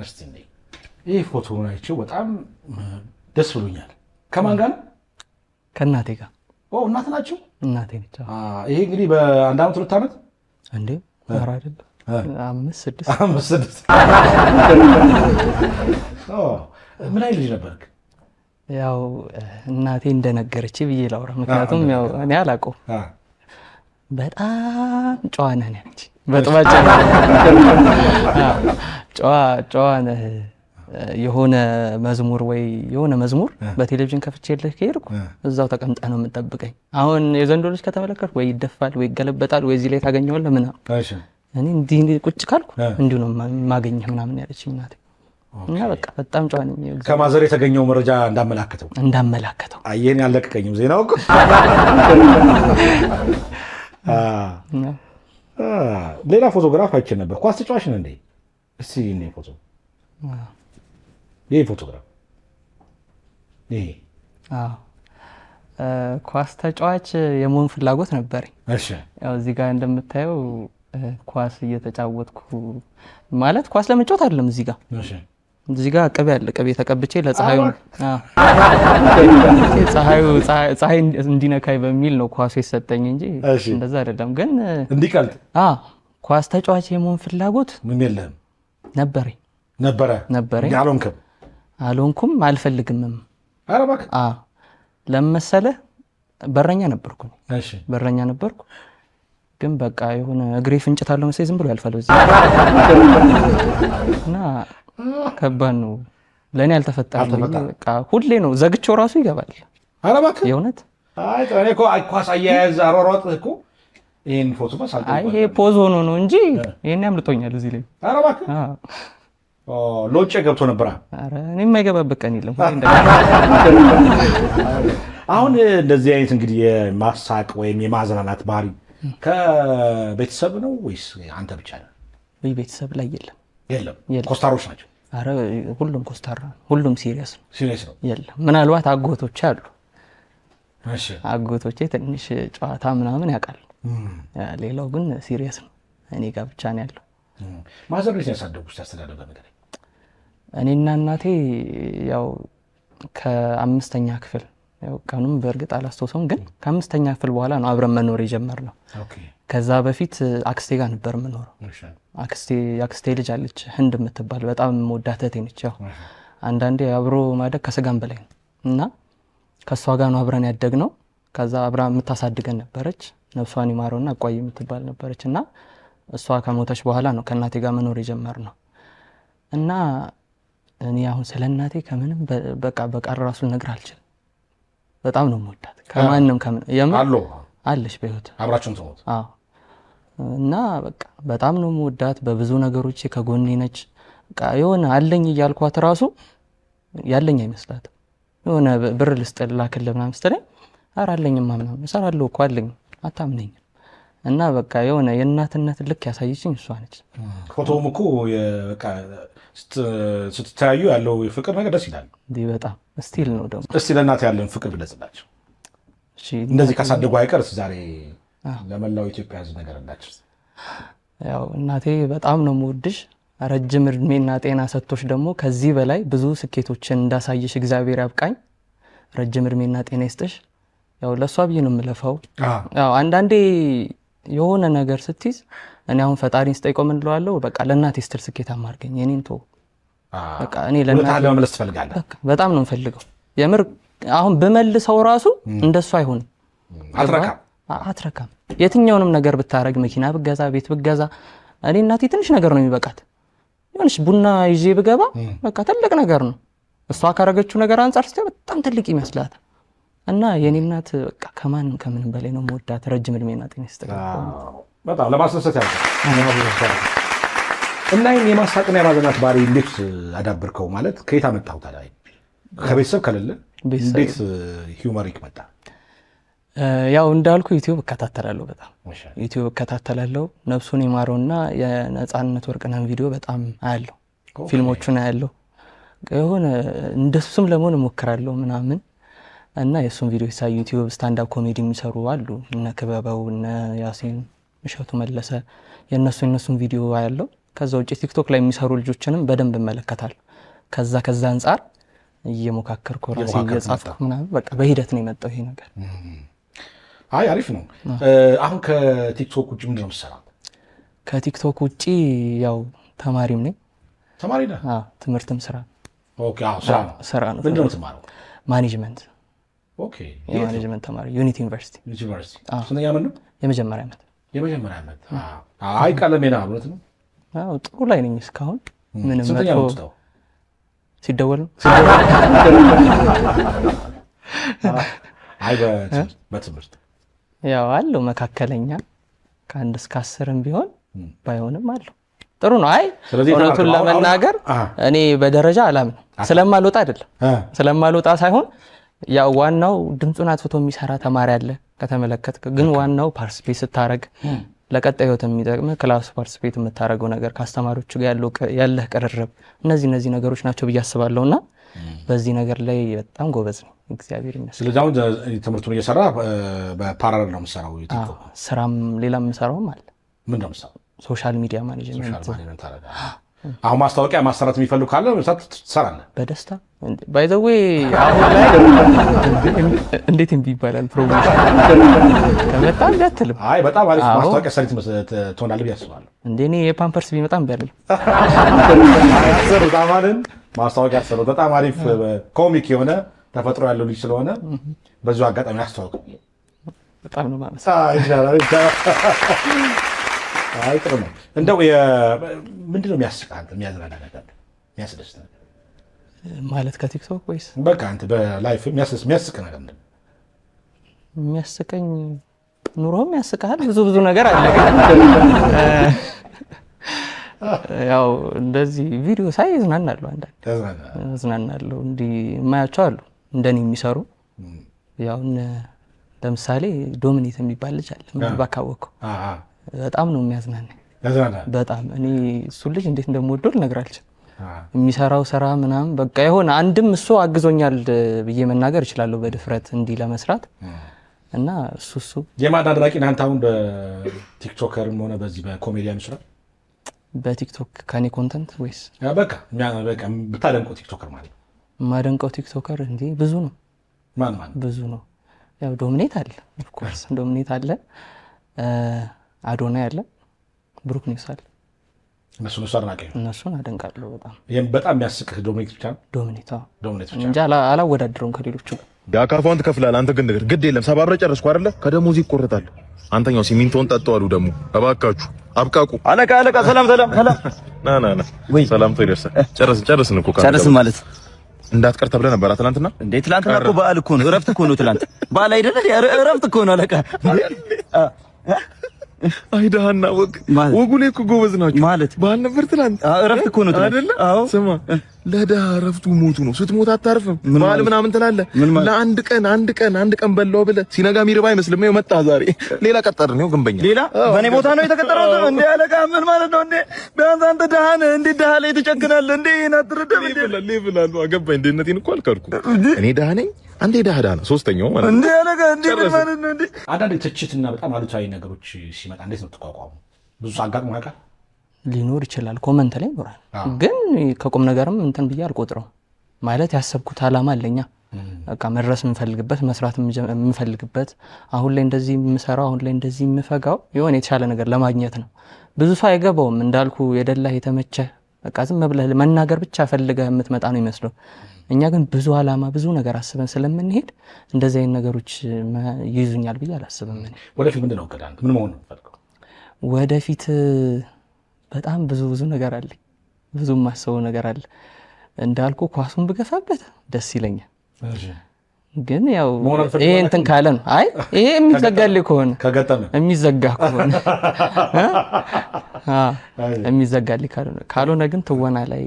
እስቲ ነኝ ይሄ ፎቶ አይቼው በጣም ደስ ብሎኛል ከማን ጋር ከእናቴ ጋር እናት ናቸው እናቴ ነች ይሄ እንግዲህ በአንድ አመት 2 አመት እንዴ ኧረ አይደለም 5-6 ምን አይነት ልጅ ነበርክ ያው እናቴ እንደነገረች ብዬ ላውራ ምክንያቱም ያው እኔ አላውቀው በጣም ጨዋ ነህ ያለች በጥባጭ ጨዋ ነህ የሆነ መዝሙር በቴሌቪዥን ከፍቼልህ ከሄድኩ እዛው ተቀምጣ ነው የምጠብቀኝ አሁን የዘንዶ ልጅ ከተመለከትኩ ወይ ይደፋል ወይ ይገለበጣል ወይ እዚህ ላይ ታገኘዋለህ ምናምን እኔ እንዲህ ቁጭ ካልኩ እንዲሁ ነው ማገኘህ ምናምን ያለችኝ እናቴ እና በቃ በጣም ጨዋ ነኝ ከማዘር የተገኘው መረጃ እንዳመላከተው አየን ያለቀቀኝም ዜናው እኮ ሌላ ፎቶግራፍ አይቼ ነበር ኳስ ተጫዋች ነህ እንዴ እስቲ እኔ ፎቶ ይሄ ፎቶግራፍ ይሄ ኳስ ተጫዋች የመሆን ፍላጎት ነበረኝ እሺ ያው እዚህ ጋር እንደምታየው ኳስ እየተጫወትኩ ማለት ኳስ ለመጫወት አይደለም እዚህ ጋር እሺ እዚህ ጋር ቅቤ ተቀብቼ ፀሐይ እንዲነካይ በሚል ነው ኳስ የሰጠኝ እንጂ እንደዛ አይደለም ግን እንዲቀልጥ ኳስ ተጫዋች የመሆን ፍላጎት ምን የለም ነበረ አልሆንኩም አልፈልግምም ኧረ እባክህ ለምሳሌ በረኛ ነበርኩ ግን በቃ የሆነ እግሬ ፍንጭታለው መሰለኝ ዝም ብሎ ያልፋል በዚህ እና ከባድ ነው ለኔ ያልተፈጠረልኝ በቃ ሁሌ ነው ዘግቼው ራሱ ይገባል ኧረ እባክህ የእውነት አይ እኔ እኮ ኳስ አያያዝ አሯሯጥህ እኮ ይሄን ፎቶ ማሳልፈው አይ ይሄ ፖዝ ሆኖ ነው እንጂ ይሄን ያምልጦኛል እዚህ ላይ ኧረ እባክህ ሎጬ ገብቶ ነበር ኧረ እኔ የማይገባበት ቀን የለም አሁን እንደዚህ አይነት እንግዲህ የማሳቅ ወይም የማዝናናት ባህሪ ከቤተሰብ ነው ወይስ አንተ ብቻ ነህ ቤተሰብ ላይ የለም ኮስታሮች ናቸው ኧረ ሁሉም ኮስታራ ሁሉም ሲሪየስ ነው የለም ምናልባት አጎቶቼ አሉ እሺ አጎቶቼ ትንሽ ጨዋታ ምናምን ያውቃል ሌላው ግን ሲሪየስ ነው እኔ ጋር ብቻ ነው ያለው ማዘር ልጅ ያሳደጉት ያስተዳደገ ነገር እኔና እናቴ ያው ከ5ኛ ክፍል ያው ቀኑም በእርግጥ አላስተውሰውም ግን ከ5ኛ ክፍል በኋላ ነው አብረን መኖር የጀመርነው ከዛ በፊት አክስቴ ጋር ነበር የምኖረው አክስቴ ልጅ አለች ህንድ የምትባል በጣም ወዳት እህቴ ነች ያው አንዳንዴ አብሮ ማደግ ከስጋም በላይ ነው እና ከሷ ጋር ነው አብረን ያደግነው ከዛ አብራ የምታሳድገን ነበረች ነፍሷን ይማረውና አቋይ የምትባል ነበረችና እሷ ከሞተች በኋላ ነው ከእናቴ ጋር መኖር የጀመርነው እና እኔ አሁን ስለእናቴ ከምንም በቃ ራሱ ነገር አልችልም በጣም ነው የምወዳት ከማንም አለሽ በህይወት አብራችሁን ተሞት እና በቃ በጣም ነው የምወዳት በብዙ ነገሮች ከጎኔ ነች በቃ የሆነ አለኝ እያልኳት ራሱ ያለኝ አይመስላትም የሆነ ብር ልስጥል ላክል ምናምን ስትለኝ ኧረ አለኝማ ምናምን እሰራለሁ እኮ አለኝ አታምነኝም እና በቃ የሆነ የእናትነት ልክ ያሳየችኝ እሷ ነች ፎቶውም እኮ በቃ ስትታዩ ያለው ፍቅር ነገር ደስ ይላል እንዴ በጣም ስቲል ነው ደግሞ እስቲ ለእናት ያለን ፍቅር ግለጽላቸው እሺ እንደዚህ ካሳደጉ አይቀርስ ዛሬ ለመላው ኢትዮጵያ ህዝብ ነገር እንዳችሁ ያው እናቴ በጣም ነው የምወድሽ ረጅም እድሜና ጤና ሰጥቶሽ ደግሞ ከዚህ በላይ ብዙ ስኬቶችን እንዳሳየሽ እግዚአብሔር ያብቃኝ ረጅም እድሜና ጤና ይስጥሽ ያው ለሷ ብዬ ነው የምለፋው ያው አንዳንዴ የሆነ ነገር ስትይዝ እኔ አሁን ፈጣሪን ስጠይቀው ምን እለዋለሁ በቃ ለእናቴ ስትል ስኬታማ አድርገኝ የኔን ተው በቃ እኔ ለእናቴ ለመመለስ ትፈልጋለህ በቃ በጣም ነው የምፈልገው የምር አሁን በመልሰው ራሱ እንደሱ አይሆንም አትረካም የትኛውንም ነገር ብታረግ መኪና ብገዛ ቤት ብገዛ እኔ እናቴ ትንሽ ነገር ነው የሚበቃት ይሁንሽ ቡና ይዤ ብገባ በቃ ትልቅ ነገር ነው እሷ ካረገችው ነገር አንፃር ስታይ በጣም ትልቅ ይመስላል እና የኔ እናት በቃ ከምንም በላይ ነው የምወዳት ረጅም እድሜና ጤና ይስጥልኝ በጣም ለማስደሰት ያለው እና የማሳቅና የማዘናት ባህሪ እንዴት አዳብርከው ማለት ከየት አመጣው ታዲያ ከቤተሰብ ከሌለ እንዴት ሂውመሪክ መጣ ያው እንዳልኩ ዩቲዩብ እከታተላለሁ በጣም ዩቲዩብ እከታተላለሁ ነፍሱን ይማረውና የነጻነት ወርቅነህን ቪዲዮ በጣም አያለሁ ፊልሞቹን አያለሁ የሆነ እንደሱም ለመሆን እሞክራለሁ ምናምን እና የሱን ቪዲዮ ሳይ ዩቲዩብ ስታንድ አፕ ኮሜዲ የሚሰሩ አሉ እነ ክበበው እነ ያሲን እሸቱ መለሰ የነሱን ቪዲዮ አያለሁ ከዛ ውጪ ቲክቶክ ላይ የሚሰሩ ልጆችንም በደንብ እመለከታለሁ ከዛ አንፃር እየሞካከርኩ ራሴ እየጻፍኩ ምናምን በቃ በሂደት ነው የመጣው ይሄ ነገር አይ አሪፍ ነው አሁን ከቲክቶክ ውጪ ምንድን ነው የምትሰራው ከቲክቶክ ውጪ ያው ተማሪም ነኝ ተማሪ ነህ ትምህርትም ስራ ኦኬ ስራ ነው ምንድን ነው የምትማረው ማኔጅመንት ኦኬ የማኔጅመንት ተማሪ ዩኒቲ ዩኒቨርሲቲ ስንተኛ ዓመት ነው የመጀመሪያ ዓመት አይ ቀለሜና ብለት ነው አዎ ጥሩ ላይ ነኝ እስካሁን ምንም መጥቶ ሲደወል ነው አይ በትምህርት ያው አለው መካከለኛ ከአንድ እስከ 10ም ቢሆን ባይሆንም አለው ጥሩ ነው አይ እውነቱን ለመናገር እኔ በደረጃ አላምን ስለማልወጣ አይደለም ስለማልወጣ ሳይሆን ያው ዋናው ድምጹን አጥፍቶ የሚሰራ ተማሪ አለ ከተመለከትክ ግን ዋናው ፓርቲሲፔት ስታረግ ለቀጣይ ህይወት የሚጠቅም ክላስ ፓርቲሲፔት የምታረገው ነገር ካስተማሪዎቹ ጋር ያለህ ቅርርብ እነዚህ ነገሮች ናቸው ብዬ አስባለሁና በዚህ ነገር ላይ በጣም ጎበዝ ነው እግዚአብሔር ይመስገን ስለዚህ አሁን ትምህርቱን እየሰራ በፓራሌል ነው የምሰራው ስራም ሌላም የምሰራውም አለ ምን ነው የምሰራው ሶሻል ሚዲያ ማኔጅመንት አሁን ማስታወቂያ ማሰራት የሚፈልጉ ካለ ትሰራለህ በደስታ ባይ ዘ ዌይ አሁን ላይ እንዴት ይባላል ፕሮሞሽን ከመጣ እንዳትልም አይ በጣም አሪፍ ማስታወቂያ ሰሪት ትሆናለህ ብዬ አስባለሁ እንደኔ የፓምፐርስ ቢመጣም በልል በጣም ማስታወቂያ ሰሩ በጣም አሪፍ ኮሚክ የሆነ ተፈጥሮ ያለው ልጅ ስለሆነ በዚሁ አጋጣሚ አስተዋውቅ በጣም ነው ማለት አይ ጥሩ ነው እንደው ምንድነው የሚያስቀህ የሚያዝናና ነገር የሚያስደስት ነገር ማለት ከቲክቶክ ወይስ በቃ አንተ በላይፍ የሚያስቅ ነገር ምንድነው የሚያስቀኝ ኑሮም ያስቀሃል ብዙ ነገር አለ ያው እንደዚህ ቪዲዮ ሳይ እዝናናለሁ አንዳንዴ እዝናናለሁ እንዲህ የማያቸው አሉ እንደኔ የሚሰሩ ያው ለምሳሌ ዶሚኔት የሚባል ልጅ አለ ምን ባካወቀው በጣም ነው የሚያዝናናኝ በጣም እኔ እሱ ልጅ እንዴት እንደምወደው ልነግርህ አልችልም የሚሰራው ስራ ምናምን በቃ የሆነ አንድም እሱ አግዞኛል ብዬ መናገር እችላለሁ በድፍረት እንዲህ ለመስራት እና እሱ የማን አድናቂ ነህ አንተ አሁን በቲክቶከርም ሆነ በዚህ በኮሜዲያን ስራ በቲክቶክ ከኔ ኮንተንት ወይስ በቃ ብታደንቀው ቲክቶከር ማለት ማደንቀው ቲክቶከር እንዴ ብዙ ነው ማን ብዙ ነው ያው ዶሚኔት አለ ኦፍ ኮርስ ዶሚኔት አለ አዶናይ አለ ብሩክ ኒውስ አለ እነሱን አደንቃለሁ በጣም በጣም የሚያስቅህ ዶሚኔት ብቻ ዶሚኔት ብቻ እንጂ አላወዳድረውም ከሌሎቹ የአካፋውን ትከፍላለህ አንተ ግን ነገር ግድ የለም ሰባብረ ጨረስኩ አይደለ ከደሞዝ ይቆረጣል አንተኛው ሲሚንቶን ጠጣው አሉ ደግሞ እባካችሁ አብቃቁ አለቃ ሰላም ና ሰላም ተይደርሰ ጨረስን እኮ ጨረስን ማለት እንዳትቀር ተብለህ ነበር ትናንትና እንዴ ትናንትና እኮ በዓል እኮ ነው እረፍት እኮ ነው ትናንት በዓል አይደለ እረፍት እኮ ነው አለቃ አይዳና ወጉ ላይ እኮ ጎበዝ ናችሁ ማለት በዓል ነበር ትናንት እረፍት እኮ ነው አይደለ ስማ ለደሃ እረፍቱ ሞቱ ነው ስትሞት አታርፍም በዓል ምናምን ትላለህ ለአንድ ቀን በላው ብለህ ሲነጋ የሚርባ አይመስልም ይኸው መጣህ ዛሬ ሌላ ቀጠር ነው ግንበኛ ሌላ በኔ ቦታ ነው የተቀጠረው እንዴ አለቃ ምን ማለት ነው እንዴ ቢያንስ አንተ ደሃ ነህ እንዴ ደሃ ላይ ትጨክናለህ እንዴ ናትረደም እንዴ ሌቭላሉ አገባኝ እንደነቴን እኮ አልካድኩም እኔ ደሃ ነኝ አንዴ ደሃ ነው ሶስተኛው ማለት እንዴ አለቃ እንዴ ማለት ነው እንዴ አንዳንድ ትችትና በጣም አሉታዊ ነገሮች ሲመጣ እንዴት ነው ተቋቋሙ ብዙ አጋጥሞ ያውቃል ሊኖር ይችላል ኮሜንት ላይ ይኖራል ግን ከቁም ነገርም እንትን ብዬ አልቆጥረው ማለት ያሰብኩት አላማ አለኛ በቃ መድረስ የምፈልግበት መስራት የምፈልግበት አሁን ላይ እንደዚህ የምሰራው አሁን ላይ እንደዚህ የምፈጋው የሆነ የተሻለ ነገር ለማግኘት ነው። ብዙ ሰው አይገባውም እንዳልኩ የደላህ የተመቸ በቃ ዝም ብለህ መናገር ብቻ ፈልገህ የምትመጣ ነው ይመስለው። እኛ ግን ብዙ አላማ ብዙ ነገር አስበን ስለምንሄድ እንደዚህ አይነት ነገሮች ይይዙኛል ብዬ አላስብም። ወደፊት ምንድነው ቀዳን ምን መሆን ነው ፈልገው? ወደፊት በጣም ብዙ ነገር አለ። ብዙ ማሰው ነገር አለ። እንዳልኩ ኳሱን ብገፋበት ደስ ይለኛል። ግን ያው ይሄ እንትን ካለ ነው አይ ይሄ የሚዘጋልኝ ከሆነ ከገጠመ የሚዘጋ ከሆነ የሚዘጋልኝ ካልሆነ ግን ትወና ላይ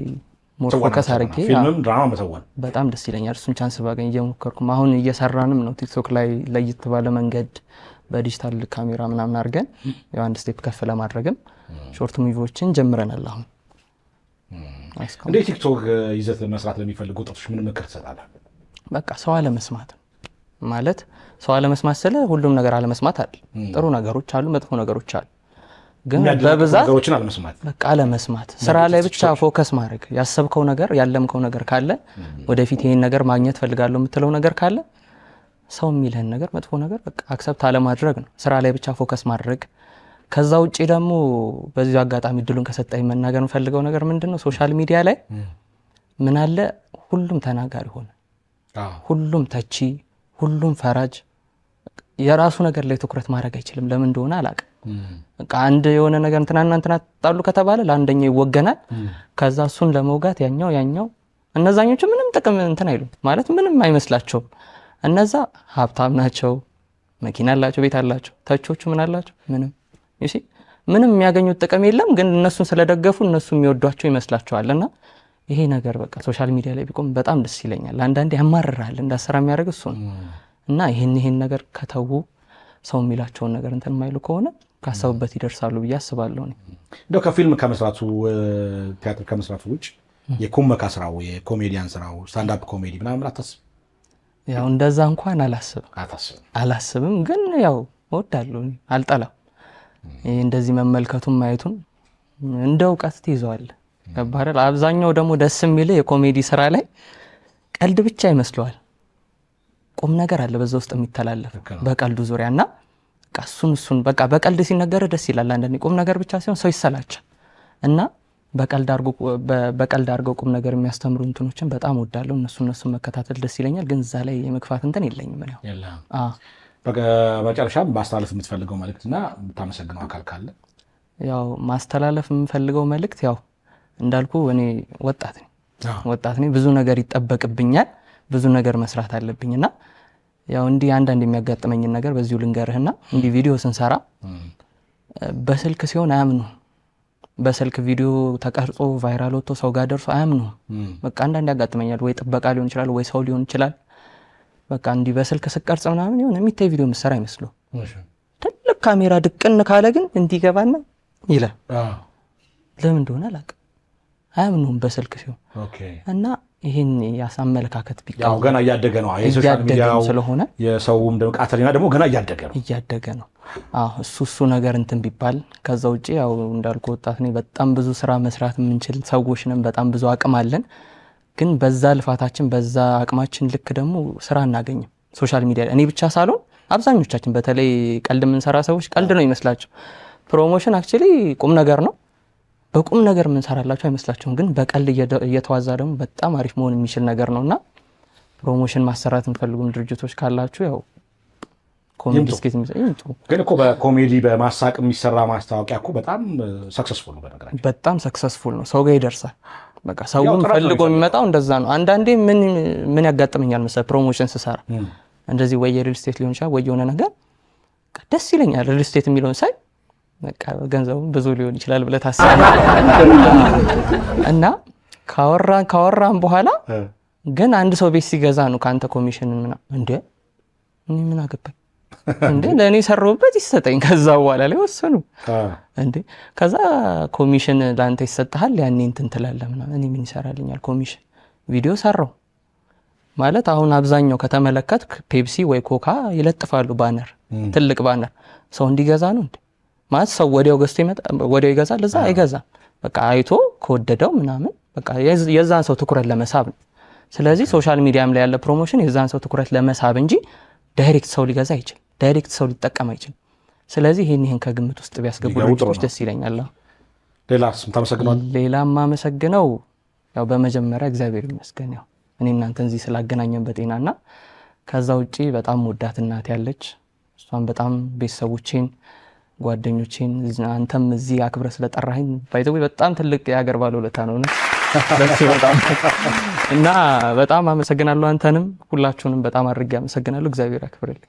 ፎከስ አድርጌ ፊልምም ድራማ መተወን በጣም ደስ ይለኛል። እሱን ቻንስ ባገኝ እየሞከርኩም አሁን እየሰራንም ነው። ቲክቶክ ላይ ለይት ባለ መንገድ በዲጂታል ካሜራ ምናምን አድርገን ያው አንድ ስቴፕ ከፍ ለማድረግም ሾርት ሙቪዎችን ጀምረናል። አሁን እንደ ቲክቶክ ይዘት መስራት ለሚፈልጉ ወጣቶች ምን ምክር ትሰጣለህ? በቃ ሰው አለመስማት ማለት ሰው አለመስማት ስለ ሁሉም ነገር አለመስማት አይደል። ጥሩ ነገሮች አሉ፣ መጥፎ ነገሮች አሉ። ግን በብዛት ነገሮችን አለመስማት በቃ አለመስማት፣ ስራ ላይ ብቻ ፎከስ ማድረግ። ያሰብከው ነገር ያለምከው ነገር ካለ ወደፊት ይሄን ነገር ማግኘት ፈልጋለሁ የምትለው ነገር ካለ ሰው የሚልህን ነገር መጥፎ ነገር በቃ አክሰፕት አለማድረግ ነው። ስራ ላይ ብቻ ፎከስ ማድረግ። ከዛ ውጪ ደግሞ በዚህ አጋጣሚ ድሉን ከሰጠኝ መናገር የምፈልገው ነገር ምንድነው ሶሻል ሚዲያ ላይ ምን አለ ሁሉም ተናጋሪ ሆነ፣ ሁሉም ተቺ፣ ሁሉም ፈራጅ። የራሱ ነገር ላይ ትኩረት ማድረግ አይችልም። ለምን እንደሆነ አላውቅም። በቃ አንድ የሆነ ነገር እንትና ታጣሉ ከተባለ ለአንደኛው ይወገናል። ከዛ እሱን ለመውጋት ያኛው እነዛኞቹ ምንም ጥቅም እንትን አይሉ ማለት ምንም አይመስላቸውም። እነዛ ሀብታም ናቸው፣ መኪና አላቸው፣ ቤት አላቸው። ተቾቹ ምን አላቸው? ምንም የሚያገኙት ጥቅም የለም። ግን እነሱን ስለደገፉ እነሱ የሚወዷቸው ይመስላቸዋልና ይሄ ነገር በቃ ሶሻል ሚዲያ ላይ ቢቆም በጣም ደስ ይለኛል። አንዳንዴ ያማርራል እንዳሰራ የሚያደርግ እሱ ነው። እና ይሄን ነገር ከተው ሰው የሚላቸውን ነገር እንትን የማይሉ ከሆነ ካሰቡበት ይደርሳሉ ብዬ አስባለሁ። እንደው ከፊልም ከመስራቱ ቲያትር ከመስራቱ ውጭ የኮሜካ ስራው የኮሜዲያን ስራው ስታንድ አፕ ኮሜዲ ምናምን አታስብ? ያው እንደዛ እንኳን አላስብም። ግን ያው እወዳለሁ፣ አልጠላም። እንደዚህ መመልከቱን ማየቱን እንደ እውቀት ትይዘዋለህ። ገባህ? አብዛኛው ደግሞ ደስ የሚል የኮሜዲ ስራ ላይ ቀልድ ብቻ ይመስለዋል። ቁም ነገር አለ በዛ ውስጥ የሚተላለፍ በቀልዱ ዙሪያና እሱን በቃ በቀልድ ሲነገር ደስ ይላል። አንደኛ ቁም ነገር ብቻ ሲሆን ሰው ይሰላቻል። እና በቀልድ አድርገው ቁም ነገር የሚያስተምሩ እንትኖችን በጣም ወዳለሁ። እነሱ መከታተል ደስ ይለኛል። ግን እዛ ላይ የመግፋት እንትን የለኝም ነው። በመጨረሻም ማስተላለፍ የምትፈልገው መልእክትና የምታመሰግነው አካል ካለ? ያው ማስተላለፍ የምፈልገው መልእክት ያው እንዳልኩ እኔ ወጣት ነኝ። ብዙ ነገር ይጠበቅብኛል፣ ብዙ ነገር መስራት አለብኝና ያው እንዲህ አንዳንድ የሚያጋጥመኝን ነገር በዚሁ ልንገርህና እንዲህ ቪዲዮ ስንሰራ በስልክ ሲሆን አያምኑ። በስልክ ቪዲዮ ተቀርጾ ቫይራል ወጥቶ ሰው ጋር ደርሶ አያምኑ። በቃ አንዳንድ ያጋጥመኛል። ወይ ጥበቃ ሊሆን ይችላል፣ ወይ ሰው ሊሆን ይችላል። በቃ እንዲህ በስልክ ስቀርጽ ምናምን ይሁን የሚታይ ቪዲዮ መስራ አይመስለው። ትልቅ ካሜራ ድቅን ካለ ግን እንዲገባና ይላል። ለምን እንደሆነ አላውቅም። አያምኑም በስልክ ሲሆን እና ይሄን ያሳመለካከት ቢቀር ያው ገና እያደገ ነው። የሶሻል ሚዲያው ስለሆነ የሰውም ደግሞ ቃተሪና ደግሞ ገና እያደገ ነው። እሱ ነገር እንትን ቢባል። ከዛ ውጪ ያው እንዳልኩ ወጣት ነኝ። በጣም ብዙ ስራ መስራት የምንችል ሰዎች ነን። በጣም ብዙ አቅም አለን። ግን በዛ ልፋታችን በዛ አቅማችን ልክ ደግሞ ስራ እናገኝም። ሶሻል ሚዲያ እኔ ብቻ ሳልሆን አብዛኞቻችን በተለይ ቀልድ የምንሰራ ሰዎች ቀልድ ነው ይመስላቸው። ፕሮሞሽን አክቹሊ ቁም ነገር ነው። በቁም ነገር የምንሰራላቸው አይመስላቸውም። ግን በቀልድ እየተዋዛ ደግሞ በጣም አሪፍ መሆን የሚችል ነገር ነውና ፕሮሞሽን ማሰራት የምትፈልጉም ድርጅቶች ካላችሁ ያው ኮሜዲ ስኬት የሚሰይምጡ። ግን እኮ በኮሜዲ በማሳቅ የሚሰራ ማስታወቂያ እኮ በጣም ሰክሰስፉል ነው። በነገራችን በጣም ሰክሰስፉል ነው። ሰው ጋር ይደርሳል። በቃ ሰውም ፈልጎ የሚመጣው እንደዛ ነው። አንዳንዴ ምን ያጋጥመኛል መሰለህ ፕሮሞሽን ስሰራ እንደዚህ ወይ የሪል ስቴት ሊሆን ይችላል ወይ የሆነ ነገር ደስ ይለኛል። ሪል ስቴት የሚለውን ሳይ በቃ ገንዘቡ ብዙ ሊሆን ይችላል ብለህ ታስባለህ እና ካወራን በኋላ ግን አንድ ሰው ቤት ሲገዛ ነው ካንተ ኮሚሽን እንዴ እኔ ምን አገባኝ እንዴ ለኔ ሰራውበት ይሰጠኝ። ከዛ በኋላ ላይ ወሰኑ እንዴ ከዛ ኮሚሽን ላንተ ይሰጣል። ያኔ እንትን ትላለህ ምናምን። እኔ ምን ይሰራልኛል ኮሚሽን? ቪዲዮ ሰራው ማለት አሁን አብዛኛው ከተመለከትክ ፔፕሲ ወይ ኮካ ይለጥፋሉ ባነር፣ ትልቅ ባነር። ሰው እንዲገዛ ነው እንዴ ማለት ሰው ወዲያው ገዝቶ ወዲያው ይገዛል። እዛ አይገዛም። በቃ አይቶ ከወደደው ምናምን በቃ የዛን ሰው ትኩረት ለመሳብ ነው። ስለዚህ ሶሻል ሚዲያም ላይ ያለ ፕሮሞሽን የዛን ሰው ትኩረት ለመሳብ እንጂ ዳይሬክት ሰው ሊገዛ አይችልም፣ ዳይሬክት ሰው ሊጠቀም አይችልም። ስለዚህ ይሄን ከግምት ውስጥ ቢያስገቡ ድርጅቶች ደስ ይለኛል። ሌላስ የምታመሰግነው? ሌላም ማመሰግነው ያው በመጀመሪያ እግዚአብሔር ይመስገን ያው እኔ እናንተን እዚህ ስላገናኘን በጤናና ከዛ ውጪ በጣም ወዳት እናት ያለች እሷን በጣም ቤተሰቦቼን ጓደኞቼን አንተም እዚህ አክብረ ስለጠራኸኝ ባይዘው በጣም ትልቅ የሀገር ባለውለታ ነው በጣም እና በጣም አመሰግናለሁ። አንተንም ሁላችሁንም በጣም አድርጌ አመሰግናለሁ። እግዚአብሔር ያክብርልኝ።